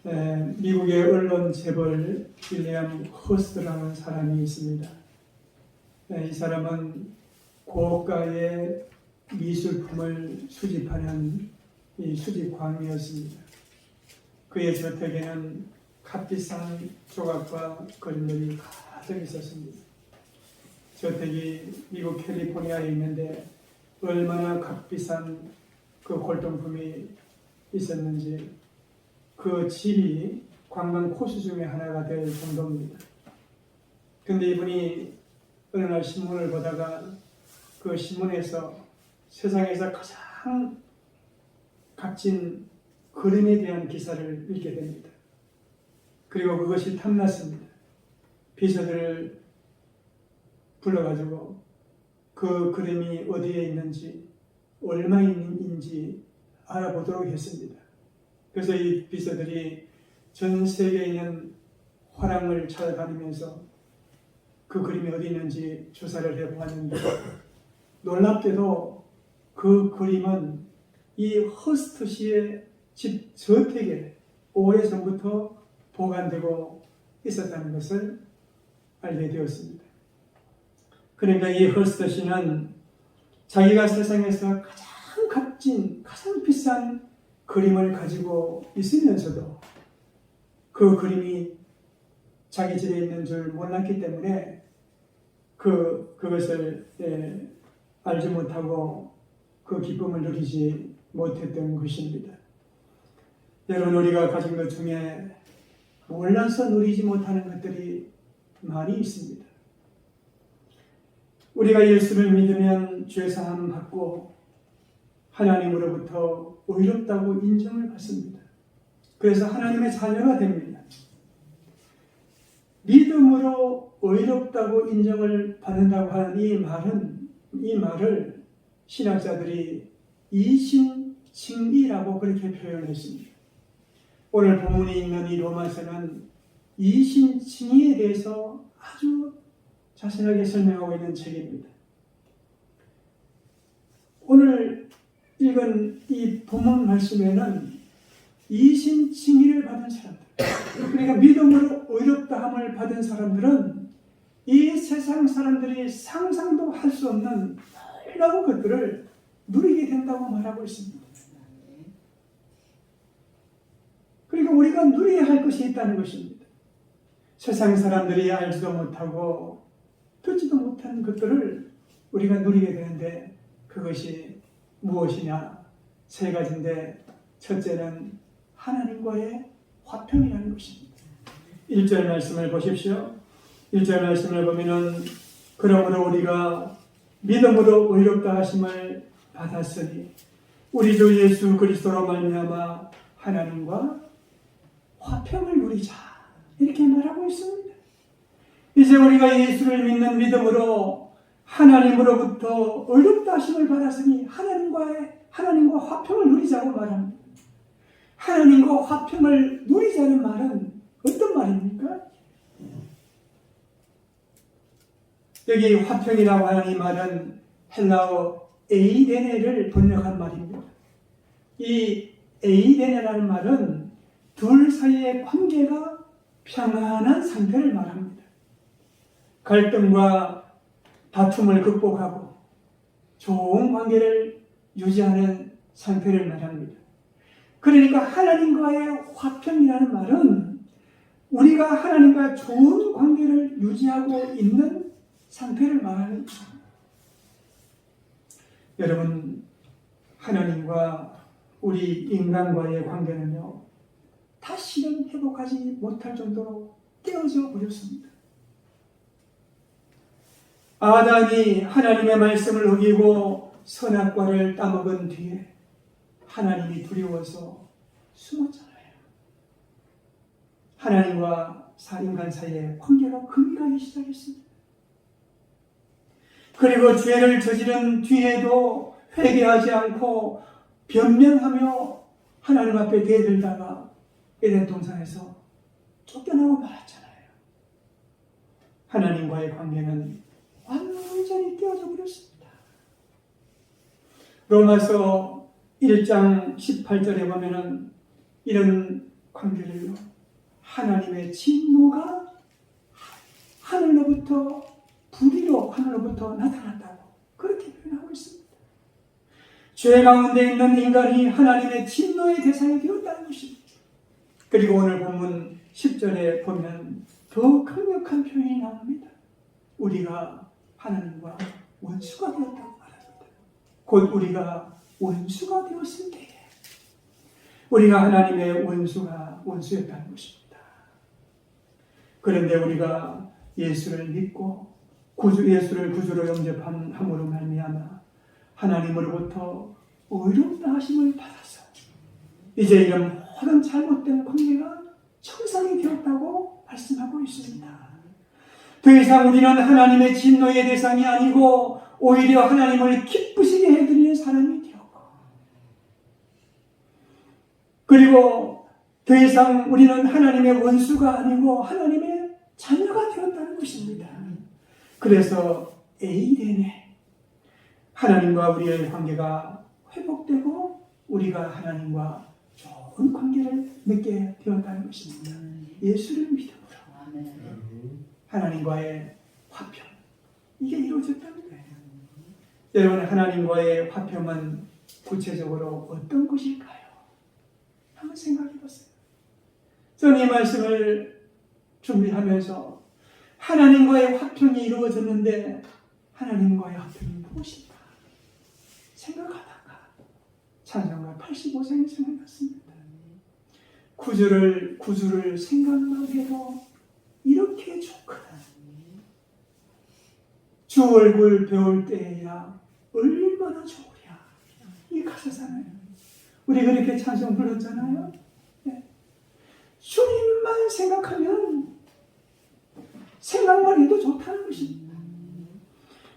미국의 언론 재벌 윌리엄 허스트라는 사람이 있습니다. 이 사람은 고가의 미술품을 수집하는 이 수집광이었습니다. 그의 저택에는 값비싼 조각과 그림들이 가득 있었습니다. 저택이 미국 캘리포니아에 있는데 얼마나 값비싼 그 골동품이 있었는지 그 집이 관광 코스 중에 하나가 될 정도입니다. 근데 이분이 어느 날 신문을 보다가 그 신문에서 세상에서 가장 값진 그림에 대한 기사를 읽게 됩니다. 그리고 그것이 탐났습니다. 비서들을 불러가지고 그 그림이 어디에 있는지 얼마인지 알아보도록 했습니다. 그래서 이 비서들이 전 세계에 있는 화랑을 찾아다니면서 그 그림이 어디 있는지 조사를 해보았는데 놀랍게도 그 그림은 이 허스트 씨의 집 저택에 오래전부터 보관되고 있었다는 것을 알게 되었습니다. 그러니까 이 허스트 씨는 자기가 세상에서 가장 값진, 가장 비싼 그림을 가지고 있으면서도 그 그림이 자기 집에 있는 줄 몰랐기 때문에 그것을 알지 못하고 그 기쁨을 누리지 못했던 것입니다. 여러분, 우리가 가진 것 중에 몰라서 누리지 못하는 것들이 많이 있습니다. 우리가 예수를 믿으면 죄사함 받고 하나님으로부터 의롭다고 인정을 받습니다. 그래서 하나님의 자녀가 됩니다. 믿음으로 의롭다고 인정을 받는다고 하는 이 말을 신학자들이 이신칭의라고 그렇게 표현했습니다. 오늘 본문에 있는 이 로마서는 이신칭의에 대해서 아주 자세하게 설명하고 있는 책입니다. 오늘 읽은 이 본문 말씀에는 이신칭의를 받은 사람들, 그러니까 믿음으로 의롭다함을 받은 사람들은 이 세상 사람들이 상상도 할 수 없는 놀라운 것들을 누리게 된다고 말하고 있습니다. 그러니까 우리가 누려야 할 것이 있다는 것입니다. 세상 사람들이 알지도 못하고 듣지도 못한 것들을 우리가 누리게 되는데 그것이 무엇이냐? 세 가지인데 첫째는 하나님과의 화평이라는 것입니다. 1절 말씀을 보십시오. 1절 말씀을 보면은 그러므로 우리가 믿음으로 의롭다 하심을 받았으니 우리 주 예수 그리스도로 말미암아 하나님과 화평을 누리자, 이렇게 말하고 있습니다. 이제 우리가 예수를 믿는 믿음으로 하나님으로부터 의롭다 하심을 받았으니 하나님과 화평을 누리자고 말합니다. 하나님과 화평을 누리자는 말은 어떤 말입니까? 여기 화평이라고 하는 이 말은 헬라어 에이데네를 번역한 말입니다. 이 에이데네라는 말은 둘 사이의 관계가 평안한 상태를 말합니다. 갈등과 다툼을 극복하고 좋은 관계를 유지하는 상태를 말합니다. 그러니까 하나님과의 화평이라는 말은 우리가 하나님과 좋은 관계를 유지하고 있는 상태를 말하는 것입니다. 여러분, 하나님과 우리 인간과의 관계는요, 다시는 회복하지 못할 정도로 깨어져 버렸습니다. 아담이 하나님의 말씀을 어기고 선악과를 따먹은 뒤에 하나님이 두려워서 숨었잖아요. 하나님과 인간 사이에 관계가 금이 가기 시작했습니다. 그리고 죄를 저지른 뒤에도 회개하지 않고 변명하며 하나님 앞에 대들다가 에덴 동산에서 쫓겨나고 말았잖아요. 하나님과의 관계는 완전히 깨어져 버렸습니다. 로마서 1장 18절에 보면은 이런 관계를요, 하나님의 진노가 하늘로부터 불의로 하늘로부터 나타났다고 그렇게 표현하고 있습니다. 죄 가운데 있는 인간이 하나님의 진노의 대상이 되었다는 것입니다. 그리고 오늘 본문 10절에 보면 더 강력한 표현이 나옵니다. 우리가 하나님과 원수가 되었다고 말합니다. 곧 우리가 원수가 되었을 때에 우리가 하나님의 원수였다는 것입니다. 그런데 우리가 예수를 믿고 예수를 구주로 영접함으로 말미암아 하나님으로부터 의롭다 하심을 받아서 이제 이런 모든 잘못된 관계가 청산이 되었다고 말씀하고 있습니다. 더 이상 우리는 하나님의 진노의 대상이 아니고 오히려 하나님을 기쁘시게 해드리는 사람이 되었고, 그리고 더 이상 우리는 하나님의 원수가 아니고 하나님의 자녀가 되었다는 것입니다. 그래서 에이덴에 하나님과 우리의 관계가 회복되고 우리가 하나님과 좋은 관계를 맺게 되었다는 것입니다. 예수를 믿음으로 하나님과의 화평, 이게 이루어졌다는 거예요. 여러분, 하나님과의 화평은 구체적으로 어떤 것일까요? 한번 생각해 보세요. 저는 이 말씀을 준비하면서 하나님과의 화평이 이루어졌는데 하나님과의 화평이 무엇일까 생각하다가 찬송가 85장이 생각났습니다. 구주를 생각만 해도 이렇게 좋구나. 주 얼굴 배울 때야 얼마나 좋으랴. 이 가사잖아요. 우리 그렇게 찬송 불렀잖아요. 네. 주님만 생각하면 생각만 해도 좋다는 것입니다.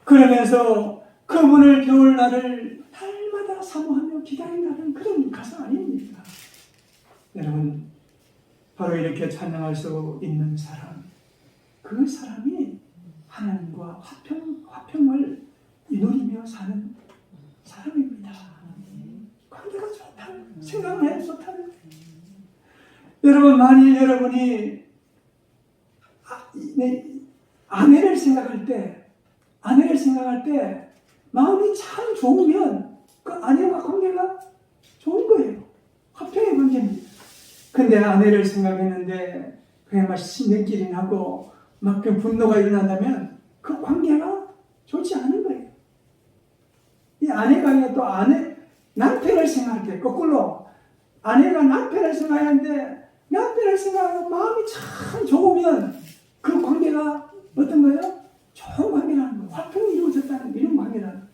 그러면서 그분을 배울 날을 날마다 사모하며 기다린다는 그런 가사 아닙니까? 여러분, 바로 이렇게 찬양할 수 있는 사람, 그 사람이 하나님과 화평을 누리며 사는 사람입니다. 관계가 좋다는, 생각만 해도 좋다는 거예요. 여러분, 만일 여러분이 아내를 생각할 때 마음이 참 좋으면 그 아내와 관계가 좋은 거예요. 화평의 관계입니다. 근데 아내를 생각했는데 그냥 막 신경질이 나고 막 그 분노가 일어난다면 그 관계가 좋지 않은 거예요. 이 아내가 또 남편을 생각할 때 거꾸로 아내가 남편을 생각하는데 남편을 생각하고 마음이 참 좋으면 그 관계가 어떤 거예요? 좋은 관계라는 거예요. 화평이 이루어졌다는 이런 관계라는 거예요.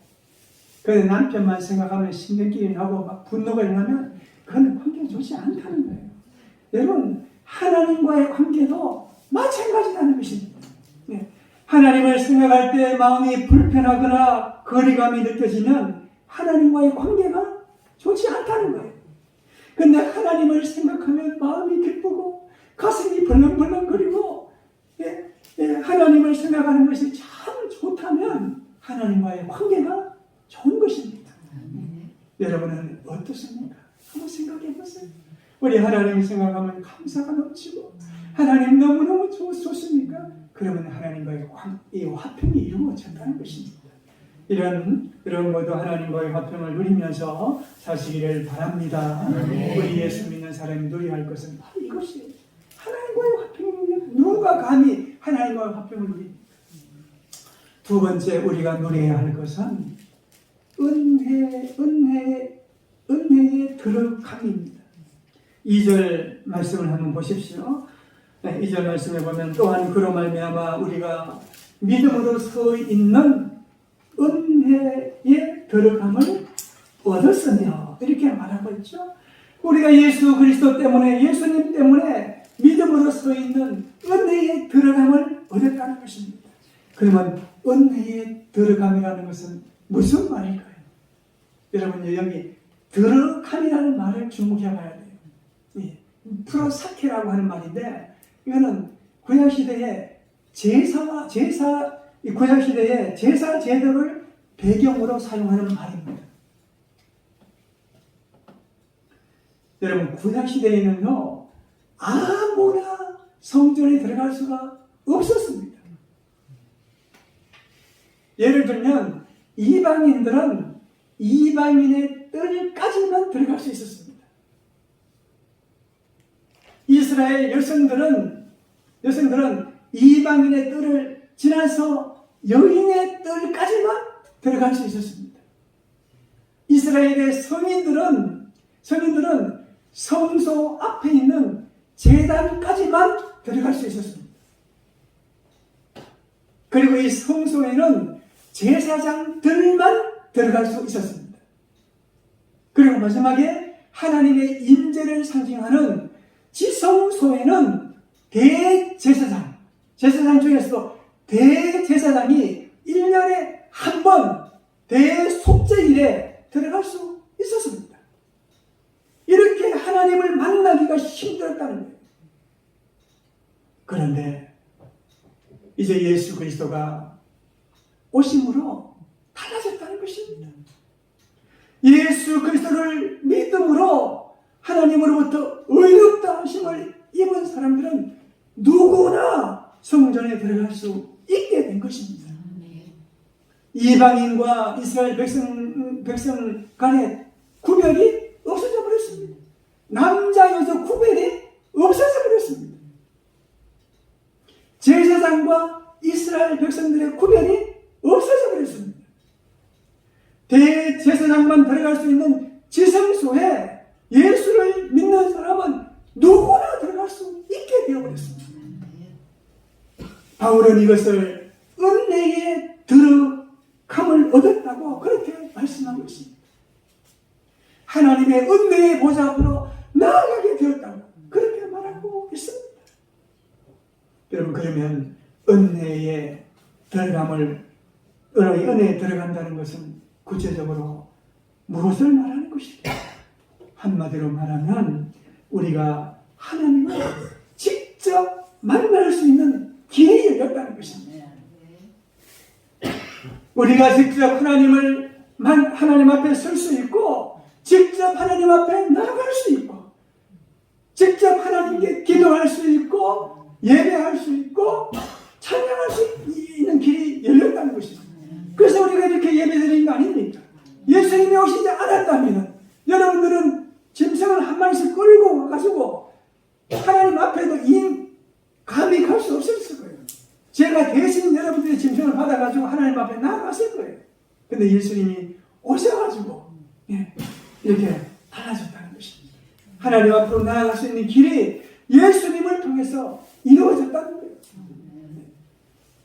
그런데 남편만 생각하면 신경질이 나고 막 분노가 일어나면 그건 관계가 좋지 않다는 거예요. 여러분, 하나님과의 관계도 마찬가지라는 것입니다. 네. 하나님을 생각할 때 마음이 불편하거나 거리감이 느껴지면 하나님과의 관계가 좋지 않다는 거예요. 그런데 하나님을 생각하면 마음이 기쁘고 가슴이 벌렁벌렁거리고 하나님을 생각하는 것이 참 좋다면 하나님과의 관계가 좋은 것입니다. 여러분은 어떻습니까? 한번 생각해 보세요. 우리 하나님 생각하면 감사가 넘치고 하나님 너무너무 좋습니까? 그러면 하나님과의 화평이 이루어진다는 것입니다. 이런 모두 하나님과의 화평을 누리면서 사시기를 바랍니다. 우리 예수 믿는 사람이 누려야 할 것은 바로 이것이에요. 하나님과의 화평이면 누가 감히 하나님과의 화평을 누립니까? 두 번째 우리가 누려야 할 것은 은혜의 들어감입니다. 2절 말씀을 한번 보십시오. 2절 말씀에 보면 또한 그로 말미암아 우리가 믿음으로 서 있는 은혜의 들어감을 얻었으며 이렇게 말하고 있죠. 우리가 예수 그리스도 때문에 예수님 때문에 믿음으로 서 있는 은혜의 들어감을 얻었다는 것입니다. 그러면 은혜의 들어감이라는 것은 무슨 말일까요? 여러분 여기 들어감이라는 말을 주목해 봐야 돼요. 프로사케라고 하는 말인데 이거는 구약시대에 제사 제도를 배경으로 사용하는 말입니다. 여러분 구약시대에는요 성전에 들어갈 수가 없었습니다. 예를 들면 이방인들은 이방인의 뜰까지만 들어갈 수 있었습니다. 이스라엘 여성들은 이방인의 뜰을 지나서 여인의 뜰까지만 들어갈 수 있었습니다. 이스라엘의 성인들은 성소 앞에 있는 제단까지만 들어갈 수 있었습니다. 그리고 이 성소에는 제사장들만 들어갈 수 있었습니다. 그리고 마지막에 하나님의 임재를 상징하는 지성소에는 대제사장, 제사장 중에서도 대제사장이 1년에 한 번 대속죄일에 들어갈 수 있었습니다. 이렇게 하나님을 만나기가 힘들었다는 거예요. 그런데 이제 예수 그리스도가 오심으로 달라졌다는 것입니다. 예수 그리스도를 믿음으로 하나님으로부터 의롭다 하심을 입은 사람들은 누구나 성전에 들어갈 수 있게 된 것입니다. 이방인과 이스라엘 백성 간의 구별이 없어져 버렸습니다. 남자 여자 구별이 없어져 버렸습니다. 제사장과 이스라엘 백성들의 구별이 없어져 버렸습니다. 대제사장만 들어갈 수 있는 지성소에 예수를 믿는 사람은 누구나 들어갈 수 있게 되어버렸습니다. 바울은 이것을 은혜의 들어감을 얻었다고 그렇게 말씀하고 있습니다. 하나님의 은혜의 보좌 앞으로 나아가게 되었다고 그렇게 말하고 있습니다. 여러분, 그러면 은혜에 들어간다는 것은 구체적으로 무엇을 말하는 것일까? 한마디로 말하면 우리가 하나님을 직접 만날 수 있는 길이 열렸다는 것입니다. 우리가 직접 하나님 앞에 설 수 있고, 직접 하나님 앞에 나아갈 수 있고, 직접 하나님께 기도할 수 있고, 예배할 수 있고, 찬양할 수 있는 길이 열렸다는 것입니다. 그래서 우리가 이렇게 예배드리는 거 아닙니까? 예수님이 오시지 않았다면 여러분들은 짐승을 한 마리씩 끌고 와가지고 하나님 앞에도 감히 갈 수 없었을 거예요. 제가 대신 여러분들의 짐승을 받아가지고 하나님 앞에 나아갔을 거예요. 근데 예수님이 오셔가지고 이렇게 달라졌다는 것입니다. 하나님 앞으로 나아갈 수 있는 길이 예수님을 통해서 이루어졌다는 거예요.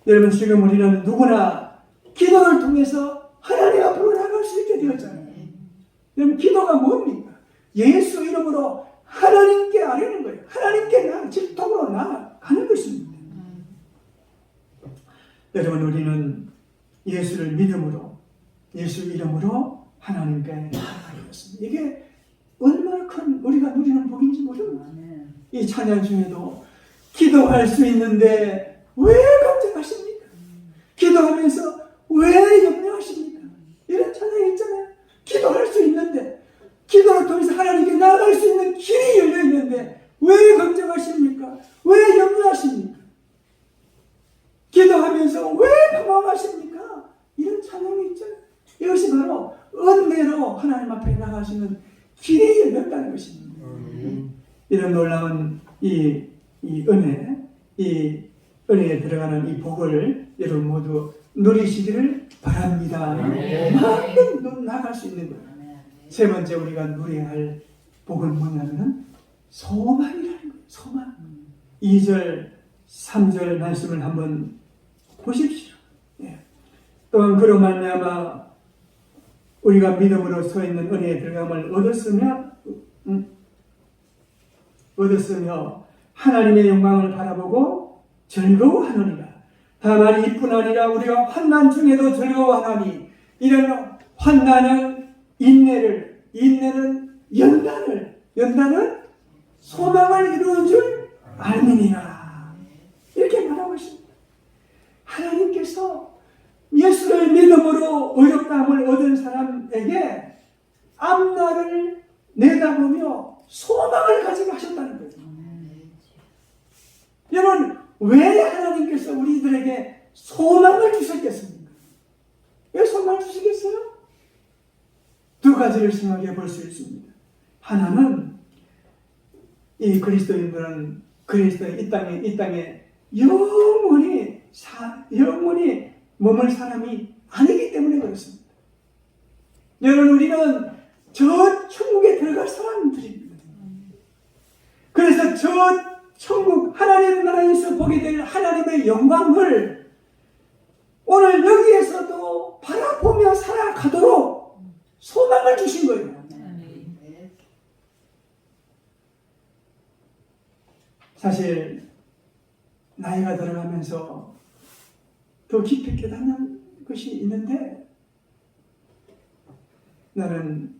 여러분, 지금 우리는 누구나 기도를 통해서 하나님 앞으로 나아갈 수 있게 되었잖아요. 여러분, 기도가 뭡니까? 예수 이름으로 하나님께 아뢰는 거예요. 하나님께 직통으로 나아가는 것입니다. 여러분, 우리는 예수를 믿음으로, 예수 이름으로 하나님께 나아가게 됐습니다. 이게 얼마나 큰 우리가 누리는 복인지 모릅니다. 이 찬양 중에도 기도할 수 있는데 왜 걱정하십니까? 기도하면서 왜 염려하십니까? 이런 찬양이 있잖아요. 기도할 수 있는데, 기도를 통해서 하나님께 나아갈 수 있는 길이 열려 있는데 왜 걱정하십니까? 왜 염려하십니까? 기도하면서 왜 방황하십니까? 이런 찬양이 있잖아요. 이것이 바로 은혜로 하나님 앞에 나가시는 길이 열렸다는 것입니다. 이런 놀라운 이 은혜에 들어가는 이 복을 여러분 모두 누리시기를 바랍니다. 마음껏 나갈 수 있는 거예요. 세 번째 우리가 누려야 할 복은 뭐냐면 소망이라는 거예요. 소망. 2절, 3절 말씀을 한번 보십시오. 또한 그로 말미암아 우리가 믿음으로 서 있는 은혜의 들어감을 얻었으며 하나님의 영광을 바라보고 즐거워하느니라. 다만 이뿐 아니라 우리가 환난 중에도 즐거워하나니 이런 환난은 인내는 연단은 소망을 이루는 줄 알미니라. 이렇게 말하고 있습니다. 하나님께서 예수를 믿음으로 의롭다함을 얻은 사람에게 앞날을 내다보며 소망을 가지게 하셨다는 거예요. 여러분, 왜 하나님께서 우리들에게 소망을 주셨겠습니까? 왜 소망을 주시겠어요? 두 가지를 생각해 볼 수 있습니다. 하나는 이 그리스도인들은 그리스도의 이 땅에 영원히 머물 사람이 아니기 때문에 그렇습니다. 여러분, 우리는 저 천국에 들어갈 사람들입니다. 그래서 저 천국 하나님 나라에서 보게 될 하나님의 영광을 오늘 여기에서도 바라보며 살아가도록 소망을 주신 거예요. 사실 나이가 들어가면서 더 깊이 깨닫는 것이 있는데, 나는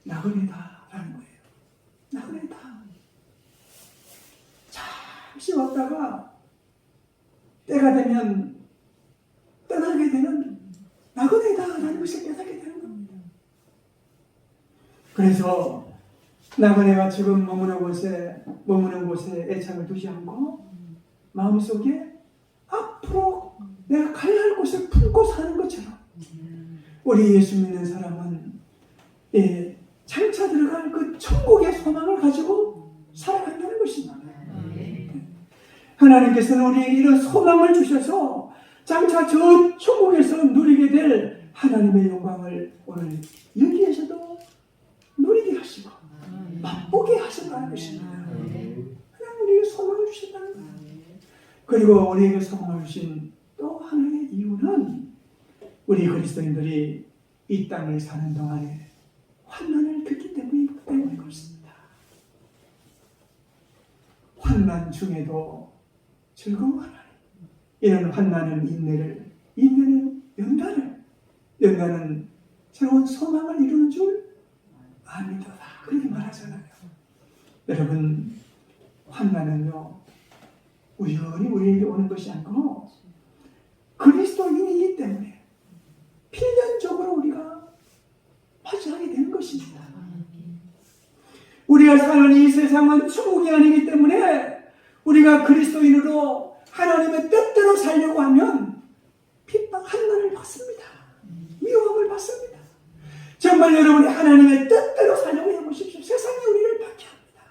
나그네다라는 거예요. 나그네다. 잠시 왔다가 때가 되면 떠나게 되는 나그네다라는 것을 깨닫게 되는 겁니다. 그래서 나그네가 지금 머무는 곳에 애착을 두지 않고 마음속에 앞으로 내가 가야 할 곳을 품고 사는 것처럼 우리 예수 믿는 사람은 장차 들어갈 그 천국의 소망을 가지고 살아간다는 것입니다. 하나님께서는 우리에게 이런 소망을 주셔서 장차 저 천국에서 누리게 될 하나님의 영광을 오늘 여기에서도 누리게 하시고 맛보게 하신다는 것입니다. 하나님 우리에게 소망을 주셨다는 거예요. 그리고 우리에게 소망을 주신 또 하나의 이유는 우리 그리스도인들이 이 땅에 사는 동안에 환난을 겪기 때문에 그렇습니다. 환난 중에도 즐거워하나니 이런 환난은 인내는 연단은 새로운 소망을 이루는 줄 압니다. 그렇게 말하잖아요. 여러분, 환난은요 우연히 우리에게 오는 것이 아니고 그리스도인이기 때문에 필연적으로 우리가 맞이하게 되는 것입니다. 우리가 사는 이 세상은 천국이 아니기 때문에 우리가 그리스도인으로 하나님의 뜻대로 살려고 하면 핍박, 환난을 받습니다. 위험을 받습니다. 정말 여러분이 하나님의 뜻대로 살려고 해보십시오. 세상이 우리를 박해합니다.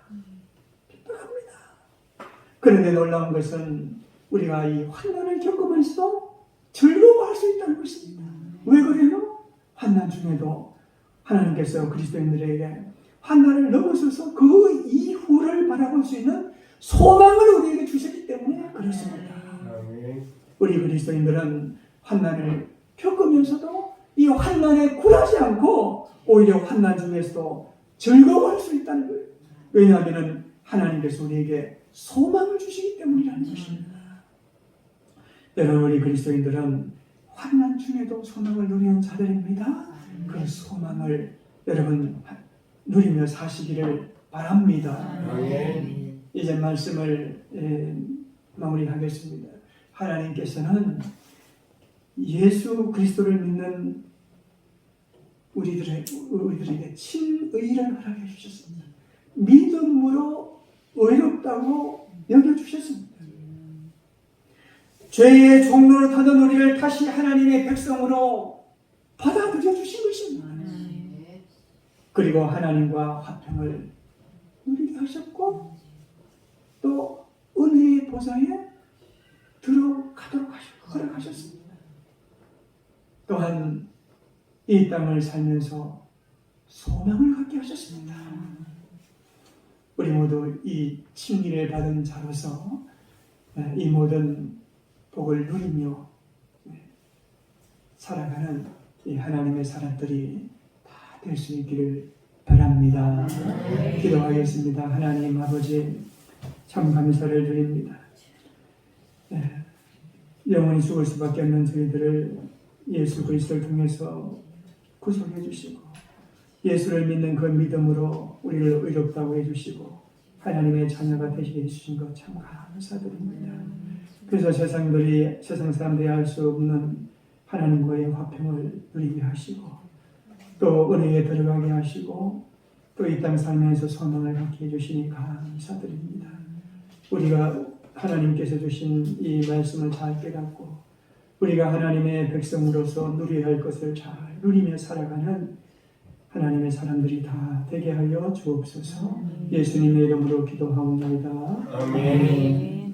핍박합니다. 그런데 놀라운 것은 우리가 이 환난을 겪으면서도 즐거워할 수 있다는 것입니다. 왜 그래요? 환난 중에도 하나님께서 그리스도인들에게 환난을 넘어서서 그 이후를 바라볼 수 있는 소망을 우리에게 주셨기 때문에 그렇습니다. 우리 그리스도인들은 환난을 겪으면서도 이 환난에 굴하지 않고 오히려 환난 중에서도 즐거워할 수 있다는 거예요. 왜냐하면 하나님께서 우리에게 소망을 주시기 때문이라는 것입니다. 여러분, 우리 그리스도인들은 환난 중에도 소망을 누리는 자들입니다. 그 소망을 여러분 누리며 사시기를 바랍니다. 이제 말씀을 마무리하겠습니다. 하나님께서는 예수 그리스도를 믿는 우리들에게 친의를 허락해 주셨습니다. 믿음으로 의롭다고 여겨주셨습니다. 죄의 종로로 타던 우리를 다시 하나님의 백성으로 받아들여 주신 것입니다. 그리고 하나님과 화평을 누리게 하셨고 또 은혜의 보좌에 들어가도록 허락하셨습니다. 또한 이 땅을 살면서 소망을 갖게 하셨습니다. 우리 모두 이 칭의를 받은 자로서 이 모든 복을 누리며 살아가는 이 하나님의 사람들이 다 될 수 있기를 바랍니다. 기도하겠습니다. 하나님 아버지, 참 감사를 드립니다. 영원히 죽을 수밖에 없는 저희들을 예수 그리스도를 통해서 구속해 주시고 예수를 믿는 그 믿음으로 우리를 의롭다고 해주시고 하나님의 자녀가 되시게 해주신 것 참 감사드립니다. 그래서 세상 사람들이 알 수 없는 하나님과의 화평을 누리게 하시고 또 은혜에 들어가게 하시고 또 이 땅 살면서 소망을 갖게 해주시니 감사드립니다. 우리가 하나님께서 주신 이 말씀을 잘 깨닫고 우리가 하나님의 백성으로서 누려야 할 것을 잘 누리며 살아가는 하나님의 사람들이 다 되게 하여 주옵소서. 예수님의 이름으로 기도하옵나이다. 아멘.